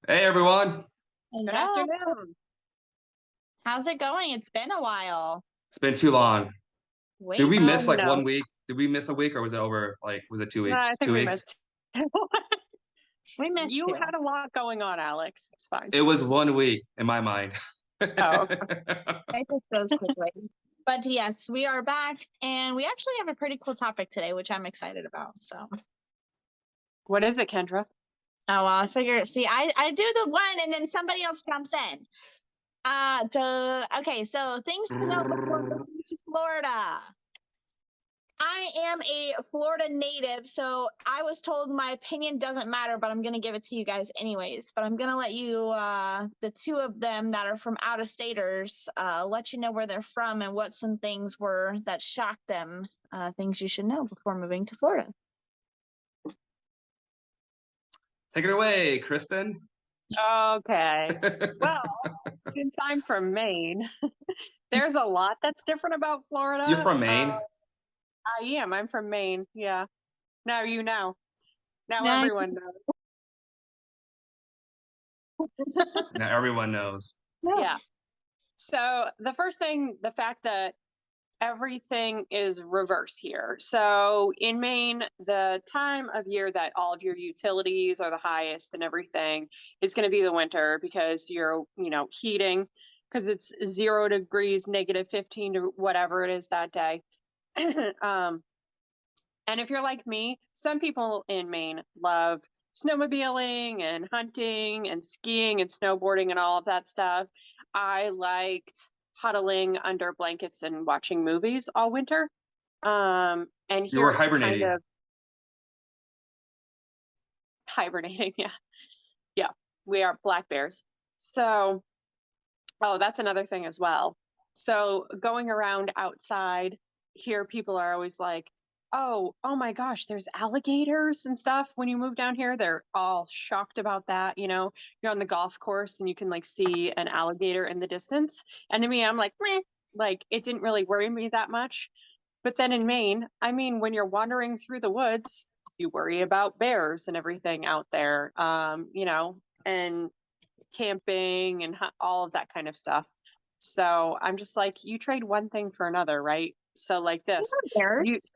Hey everyone. Good Hello. afternoon. How's it going? It's been a while. It's been too long. Did Way we Oh miss too. like no, 1 week? Did we miss a week or was it over was it 2 no, weeks? I think 2 we weeks? missed. We missed You you. had a lot going on, Alex. It's fine. It was 1 week in my mind. Oh, okay. It just goes quickly. But yes, we are back and we actually have a pretty cool topic today, which I'm excited about. What is it, Kendra? Well, I figure, see, I do the one and then somebody else jumps in. Okay, so things to know before moving to Florida. I am a Florida native, so I was told my opinion doesn't matter, but I'm going to give it to you guys anyways. But I'm going to let you, the two of them that are from out of staters, let you know where they're from and what some things were that shocked them, things you should know before moving to Florida. Take it away, Kristen. Okay. Well, since I'm from Maine, there's a lot that's different about You're Florida. from Maine? I am. I'm from Maine. Yeah. Now you know. Now Nice. everyone knows. Now everyone knows. Yeah. So the first thing, the fact that everything is reverse here. So in Maine, the time of year that all of your utilities are the highest and everything is going to be the winter because you're heating because it's 0 degrees, -15 to whatever it is that day. um, and if you're like me, some people in Maine love snowmobiling and hunting and skiing and snowboarding and all of that stuff. I liked huddling under blankets and watching movies all winter. And You here were it's kind hibernating. of hibernating. Yeah. Yeah. We are black bears. So, oh, that's another thing as well. So going around outside here, people are always like, oh my gosh, there's alligators and stuff. When you move down here, they're all shocked about that. You're on the golf course and you can like see an alligator in the distance. And to me, I'm like, meh, like it didn't really worry me that much. But then in Maine, I mean, when you're wandering through the woods, you worry about bears and everything out there, and camping and all of that kind of stuff. So I'm just like, you trade one thing for another, right? So like this, you, Bears.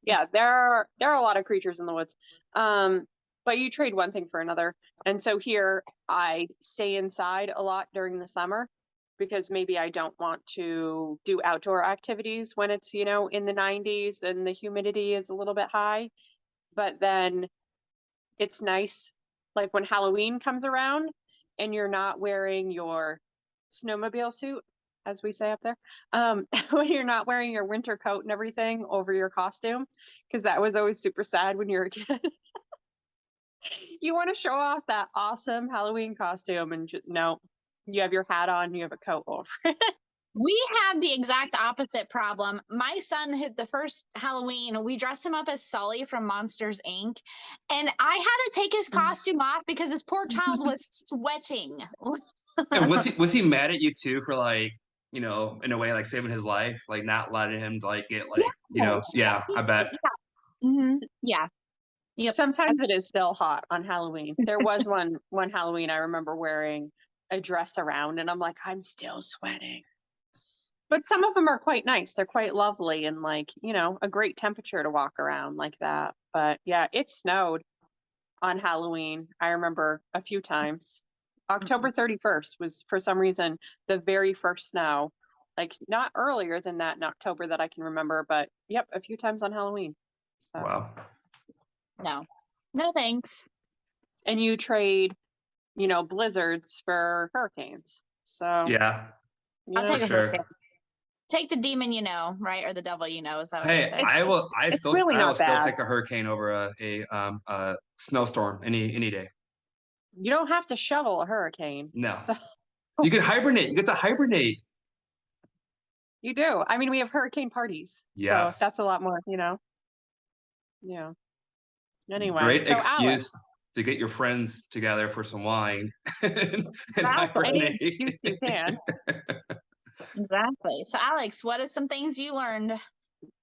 yeah, there are a lot of creatures in the woods, but you trade one thing for another. And so here, I stay inside a lot during the summer because maybe I don't want to do outdoor activities when it's in the 90s and the humidity is a little bit high. But then it's nice like when Halloween comes around and you're not wearing your snowmobile suit, as we say up there, when you're not wearing your winter coat and everything over your costume, because that was always super sad when you're a kid. You want to show off that awesome Halloween costume and no, you have your hat on, you have a coat over it. We have the exact opposite problem. My son hit the first Halloween. We dressed him up as Sully from Monsters Inc. And I had to take his costume off because this poor child was sweating. And was he mad at you too for like, in a way like saving his life, like not letting him like get like, Yes. yeah, I bet. Yeah. Yep. Sometimes it is still hot on Halloween. There was one Halloween I remember wearing a dress around and I'm like, I'm still sweating. But some of them are quite nice. They're quite lovely and like, a great temperature to walk around like that. But yeah, it snowed on Halloween. I remember a few times. October 31st was for some reason the very first snow. Like not earlier than that in October that I can remember, but yep, a few times on Halloween. So, Wow. No. No thanks. and you trade, blizzards for hurricanes. So, Yeah, I'll for take a sure. hurricane. Take the demon right? Or the devil is that what they Hey, say? it's it's really I will not still bad. take a hurricane over a snowstorm any day. You don't have to shovel a hurricane. No. So You can hibernate. You get to hibernate. you do. I mean, we have hurricane parties. So Yes. that's a lot more. Yeah. Anyway, Great so excuse Alex, to get your friends together for some wine and any hibernate. excuse you can. Exactly. So Alex, what is some things you learned?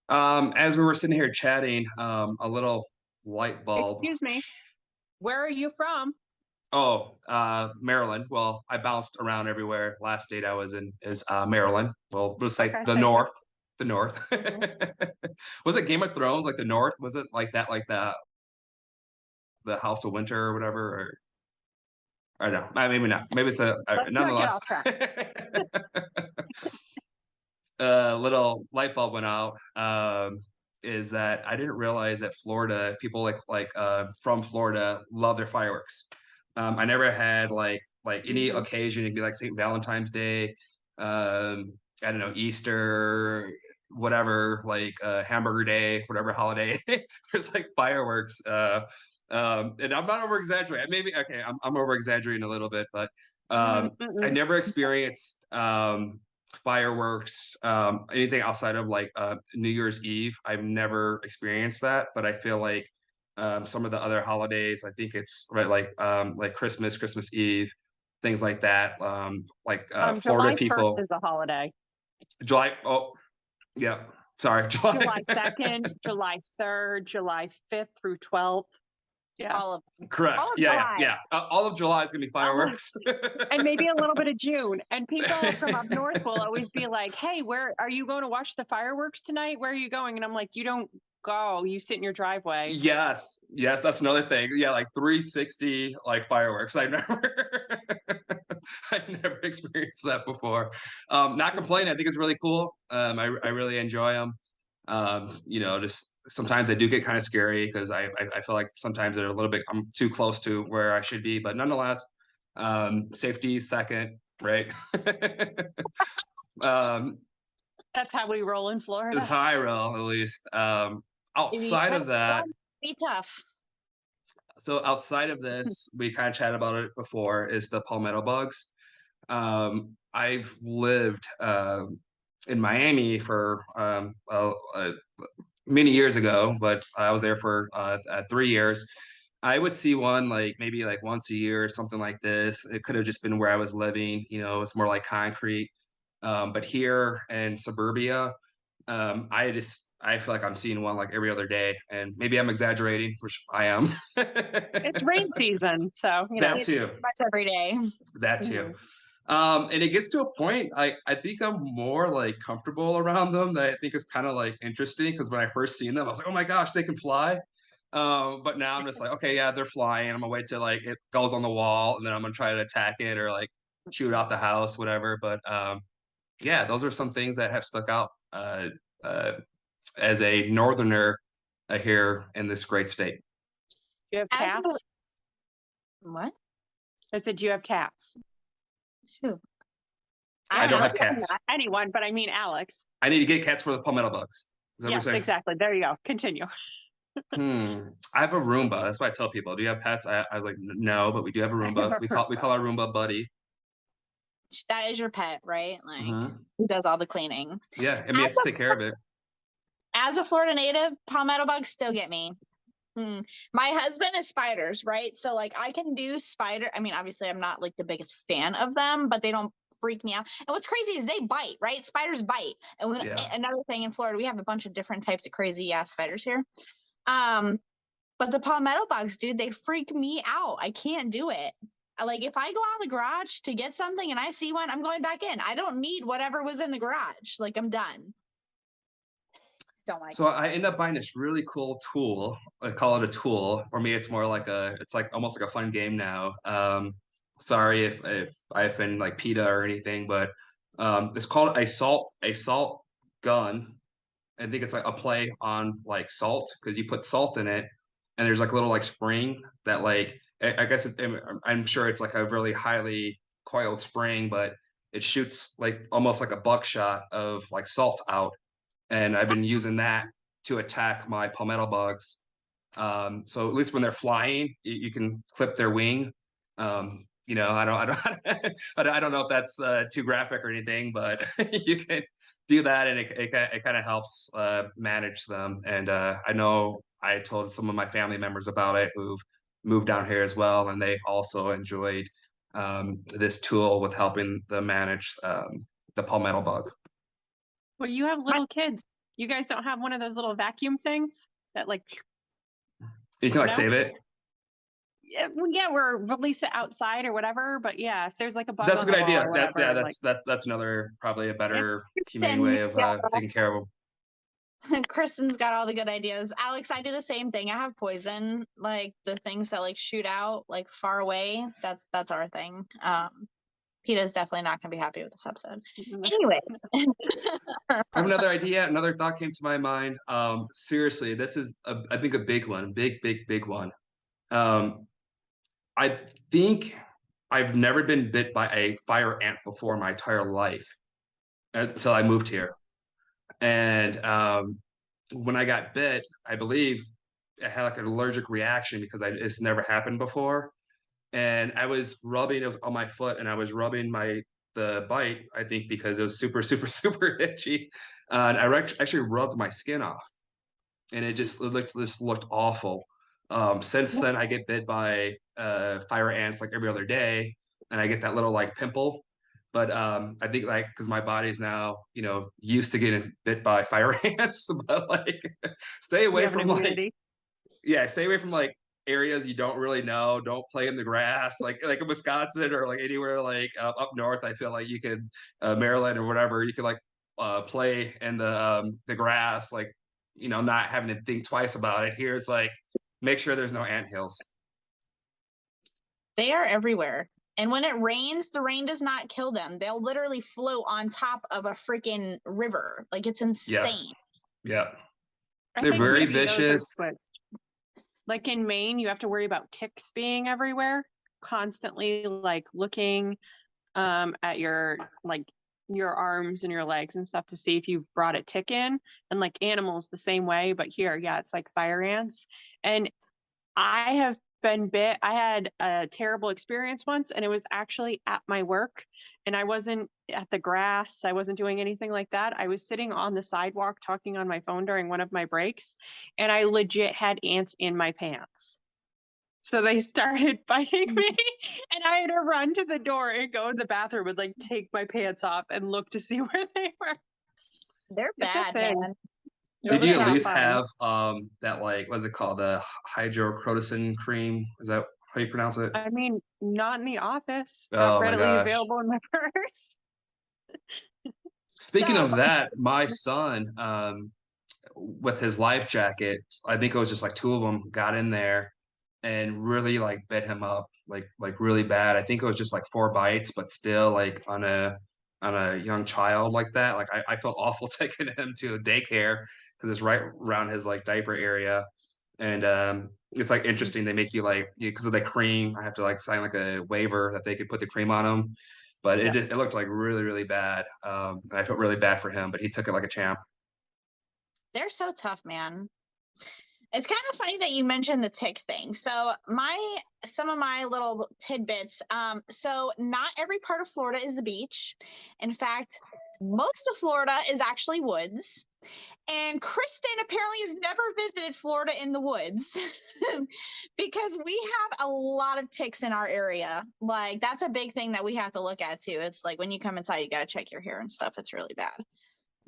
As we were sitting here chatting, a little light bulb. Excuse me. Where are you from? Maryland. Well, I bounced around everywhere. Last state I was in is Maryland. Well, it was like Okay, the same here. North. The North. Mhm. Was it Game of Thrones, like the North? Was it like that, like the House of Winter or whatever? Or no, maybe not. Maybe it's Let's not get nonetheless. off track. Little light bulb went out. Is that I didn't realize that Florida people from Florida love their fireworks. I never had like any Mhm. occasion. It'd be like St. Valentine's Day, I don't know, Easter, whatever, like Hamburger Day, whatever holiday. There's like fireworks. And I'm not over exaggerating. Maybe okay, I'm over exaggerating a little bit, but I Mm-mm. never experienced fireworks, anything outside of like New Year's Eve. I've never experienced that, but I feel like some of the other holidays, I think it's right like Christmas Eve, things like that. Florida July 1st people, is a holiday. July. Oh, yeah. Sorry, July. July 2nd, July 3rd, July 5th through 12th. Yeah. All of Correct. all of Yeah, July. yeah. All of July is gonna be fireworks. And maybe a little bit of June. And people from up north will always be like, "Hey, where are you going to watch the fireworks tonight? Where are you going?" And I'm like, "You don't go. You sit in your driveway." Yes, yes, that's another thing. Yeah, like 360 like fireworks. I never experienced that before. Not complaining. I think it's really cool. I really enjoy them. Just sometimes they do get kind of scary because I feel like sometimes they're a little bit I'm too close to where I should be, but nonetheless, safety second, right? um, That's how we roll in Florida. it's high roll at least. If you Outside try of to that, run, be tough. so outside of this, we kind of chatted about it before, is the palmetto bugs. I've lived in Miami for many years ago, but I was there for 3 years. I would see one like maybe like once a year or something like this. It could have just been where I was living, it's more like concrete. But here in suburbia, I feel like I'm seeing one like every other day, and maybe I'm exaggerating, which I am. It's rain season, so That It's too. pretty much every day. That too. Mhm. And it gets to a point I think I'm more like comfortable around them, that I think is kind of like interesting, because when I first seen them, I was like, oh my gosh, they can fly. But now I'm just like, okay, yeah, they're flying. I'm gonna wait till like it goes on the wall, and then I'm gonna try to attack it or like shoot out the house, whatever. But yeah, those are some things that have stuck out uh, as a northerner here in this great state. Do you have As a- cats? What? I said, "Do you have cats?" Who? I don't know. have cats. Not anyone, but I mean Alex. I need to get cats for the palmetto bugs. Is that what you're Yes, saying? exactly. There you go. Continue. I have a Roomba. That's what I tell people. Do you have pets? I was like, no, but we do have a Roomba. We call our Roomba Buddy. That is your pet, right? Like Mhm. who does all the cleaning? Yeah, and we have to take care of it. As a Florida native, palmetto bugs still get me. My husband is spiders, right? So like I can do spider. I mean, obviously I'm not like the biggest fan of them, but they don't freak me out. And what's crazy is they bite, right? Spiders bite. And Yeah. another thing in Florida, we have a bunch of different types of crazy ass spiders here. But the palmetto bugs, dude, they freak me out. I can't do it. Like if I go out of the garage to get something and I see one, I'm going back in. I don't need whatever was in the garage. Like I'm done. Don't like So I end up buying this really cool tool. I call it a tool. For me, it's more like it's like almost like a fun game now. Sorry if I offend like PETA or anything, but it's called a salt gun. I think it's like a play on like salt, because you put salt in it, and there's like a little like spring that like I guess I'm sure it's like a really highly coiled spring, but it shoots like almost like a buckshot of like salt out, and I've been using that to attack my palmetto bugs. So at least when they're flying, you can clip their wing. I don't know if that's too graphic or anything, but you can do that, and it kind of helps manage them. And I know I told some of my family members about it who've moved down here as well, and they've also enjoyed this tool with helping them manage the palmetto bug. Well, you have little kids. You guys don't have one of those little vacuum things that like You can like No? save it. yeah, or release it outside or whatever. But yeah, if there's like a bug That's a on good the wall idea. or That whatever, yeah, like that's another probably a better humane Kristen, way of taking care of them. Kristen's got all the good ideas. Alex, I do the same thing. I have poison, like the things that like shoot out like far away. That's our thing. PETA's definitely not gonna be happy with this episode. Anyways. I have another idea. Another thought came to my mind. Seriously, this is I think a big one, big one. I think I've never been bit by a fire ant before in my entire life until I moved here. And when I got bit, I believe I had like an allergic reaction because it's never happened before. And I was rubbing, it was on my foot, and I was rubbing the bite, I think because it was super itchy. And actually rubbed my skin off, and it looked awful. Since then, I get bit by fire ants like every other day, and I get that little like pimple. But I think like because my body's now used to getting bit by fire ants, but like stay you away have an from like immunity. stay away from like areas you don't really know. Don't play in the grass, like in Wisconsin or like anywhere like up north. I feel like you could Maryland or whatever. You could like play in the grass, like not having to think twice about it. Here it's like make sure there's no ant hills. They are everywhere. And when it rains, the rain does not kill them. They'll literally float on top of a freaking river. Like it's insane. Yes. Yeah. I They're think very maybe those are vicious. switched. Like in Maine, you have to worry about ticks being everywhere, constantly like looking at your arms and your legs and stuff to see if you've brought a tick in, and like animals the same way. But here, yeah, it's like fire ants. And I have been bit. I had a terrible experience once, and it was actually at my work. And I wasn't at the grass. I wasn't doing anything like that. I was sitting on the sidewalk talking on my phone during one of my breaks, and I legit had ants in my pants. So they started biting me, and I had to run to the door and go in the bathroom and like take my pants off and look to see where they were. They're It's a bad, thing. man. Did you It's at not least fun. have that like what's it called, the hydrocodone cream? Is that how you pronounce it? I mean, not in the office, Oh not my readily gosh. available in my purse. Speaking So- of that, my son, with his life jacket, I think it was just like two of them got in there and really like bit him up like really bad. I think it was just like 4 bites, but still like on a young child like that. Like I felt awful taking him to a daycare because it's right around his like diaper area. And it's like interesting. They make you like because of the cream, I have to like sign like a waiver that they could put the cream on him. But Yeah. it looked like really bad. And I felt really bad for him, but he took it like a champ. They're so tough, man. It's kind of funny that you mentioned the tick thing. So some of my little tidbits. So not every part of Florida is the beach. In fact, most of Florida is actually woods. And Kristen apparently has never visited Florida in the woods because we have a lot of ticks in our area. Like that's a big thing that we have to look at too. It's like when you come inside, you got to check your hair and stuff. It's really bad.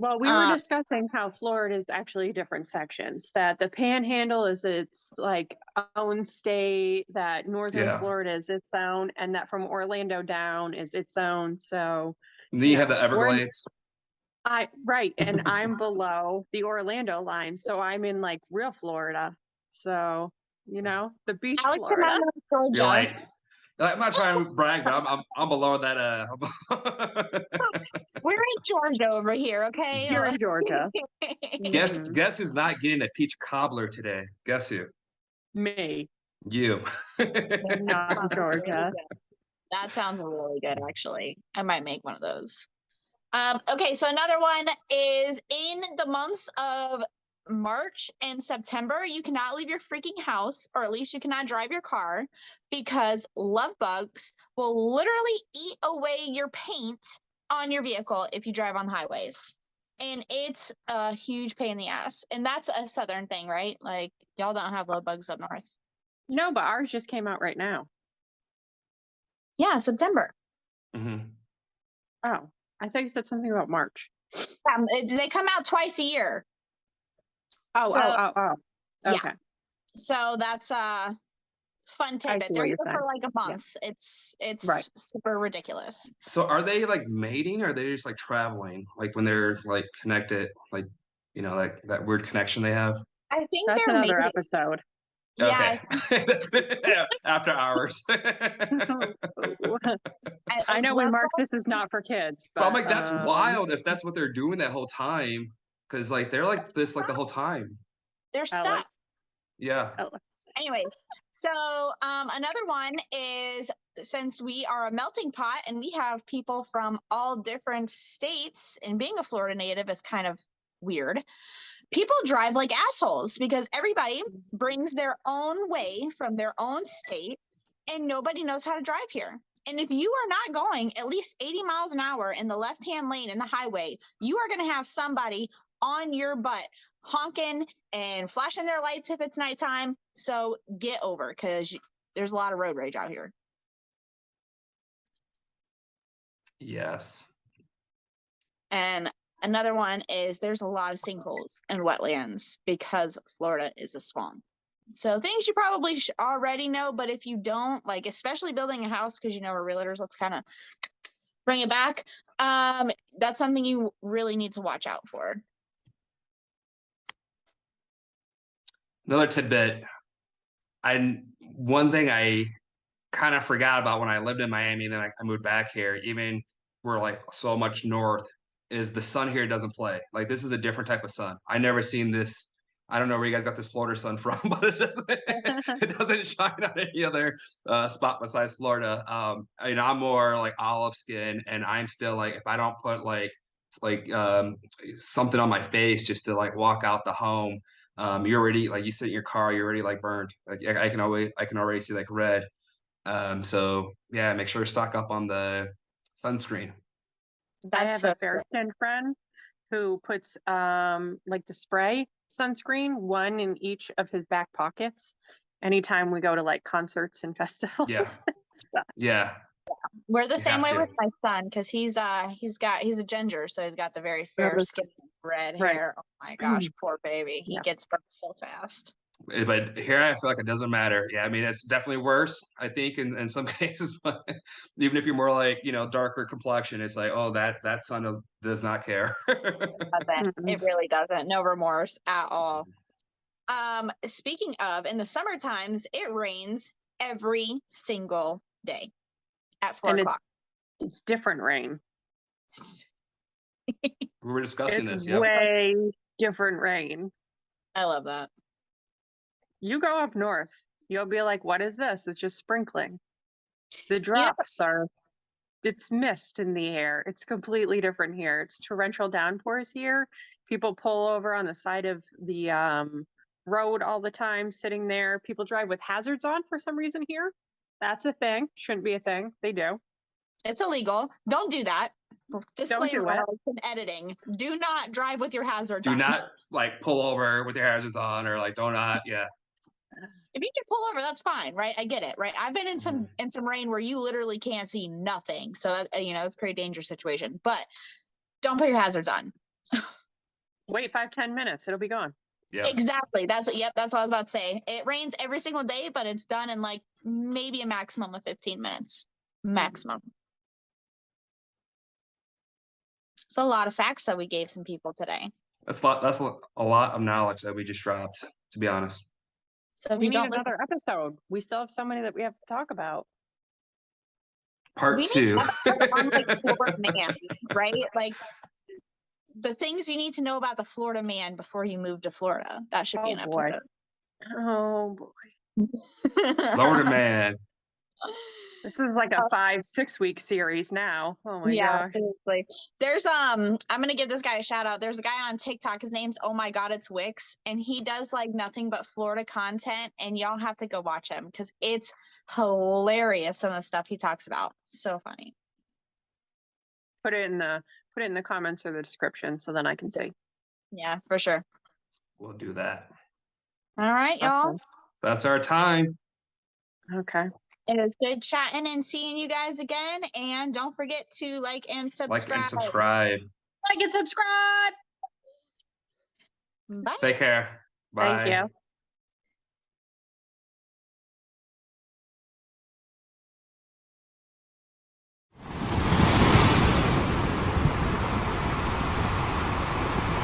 Well, we were discussing how Florida is actually different sections, that the Panhandle is its like own state, that Northern Yeah. Florida is its own, and that from Orlando down is its own. So And then you have Yeah, the Everglades. right, and I'm below the Orlando line, so I'm in like real Florida. So the beach Alex and I Florida. are in You're Georgia. like, I'm not trying to brag, but I'm below that. We're in Georgia over here, okay? You're in Georgia. Guess who's not getting a peach cobbler today? Guess who? Me, You. not in Georgia. That sounds really good, actually. I might make one of those. Okay, so another one is in the months of March and September, you cannot leave your freaking house, or at least you cannot drive your car, because love bugs will literally eat away your paint on your vehicle if you drive on highways. And it's a huge pain in the ass. And that's a southern thing, right? Like, y'all don't have love bugs up north. No, but ours just came out right now. Yeah, September. Mhm. Oh, I thought you said something about March. They come out twice a year. Oh. So- Okay. Yeah. So that's fun see tidbit. what They're you're here saying. for like a month. It's Right. super ridiculous. So are they like mating or are they just like traveling? Like when they're like connected, like like that weird connection they have? I think That's they're another mating. episode. Yeah, Okay. That's after hours. I know we love marked this is not for kids, But I'm but like, that's wild if that's what they're doing that whole time. Cause like they're like this like the whole time. they're Alex, stuck. Yeah. Alex. Anyways, so another one is, since we are a melting pot and we have people from all different states, and being a Florida native is kind of weird. People drive like assholes because everybody brings their own way from their own state and nobody knows how to drive here. And if you are not going at least 80 miles an hour in the left-hand lane in the highway, you are going to have somebody on your butt honking and flashing their lights if it's nighttime. So get over, because there's a lot of road rage out here. Yes. And another one is there's a lot of sinkholes and wetlands because Florida is a swamp. So things you probably already know, but if you don't, like especially building a house, because we're realtors, let's kind of bring it back. That's something you really need to watch out for. Another tidbit. One thing I kind of forgot about when I lived in Miami, and then I moved back here, even we're like so much north, is the sun here doesn't play. Like this is a different type of sun. I never seen this. I don't know where you guys got this Florida sun from, but it doesn't shine on any other spot besides Florida. I'm more like olive skin, and I'm still like, if I don't put like something on my face just to like walk out the home, you're already like, you sit in your car, you're already like burned. Like I can already see like red. So yeah, make sure to stock up on the sunscreen. I That's have so a fair skinned friend who puts like the spray sunscreen, one in each of his back pockets anytime we go to like concerts and festivals. Yeah. Yeah. We're the You same have way to. with my son, because he's a ginger, so he's got the very fair Those- skin, red Right. hair. Oh my gosh, poor baby. He Yeah. gets burned so fast. But here I feel like it doesn't matter. Yeah, I mean it's definitely worse, I think, in some cases, but even if you're more like, darker complexion, it's like, oh, that sun does not care. It really doesn't. No remorse at all. Speaking of, in the summer times, it rains every single day at 4 And o'clock. it's different rain. We were discussing It's this. Yep. way different rain. I love that. You go up north, you'll be like, what is this? It's just sprinkling. The drops it's mist in the air. It's completely different here. It's torrential downpours here. People pull over on the side of the road all the time, sitting there. People drive with hazards on for some reason here. That's a thing. Shouldn't be a thing. They do. It's illegal. Don't do that. Disclaimer do it. in editing. Do not drive with your hazards Do on. not like pull over with your hazards on, or like do not. Yeah. If you can pull over, that's fine, right? I get it, right? I've been in some rain where you literally can't see nothing, so that, it's a pretty dangerous situation. But don't put your hazards on. Wait 5-10 minutes. It'll be gone. Yeah. Exactly. That's what I was about to say. It rains every single day, but it's done in like maybe a maximum of 15 minutes. Maximum. It's a lot of facts that we gave some people today. That's a lot of knowledge that we just dropped, to be honest. So if We you need don't another episode. We still have so many that we have to talk about. Part we 2. need to on like Florida man, right? Like the things you need to know about the Florida man before you move to Florida. That should be an boy. episode. Oh boy. Florida man. This is like a 5-6 week series now. Oh my gosh. Seriously. There's I'm gonna give this guy a shout out. There's a guy on TikTok. His name's Oh My God, It's Wix, and he does like nothing but Florida content, and y'all have to go watch him because it's hilarious. Some of the stuff he talks about. So funny. Put it in the comments or the description so then I can see. Yeah, for sure. We'll do that. All right, y'all. That's our time. Okay. It is good chatting and seeing you guys again. And don't forget to like and subscribe. Like and subscribe. Like and subscribe. Bye. Take care. Bye. Thank you.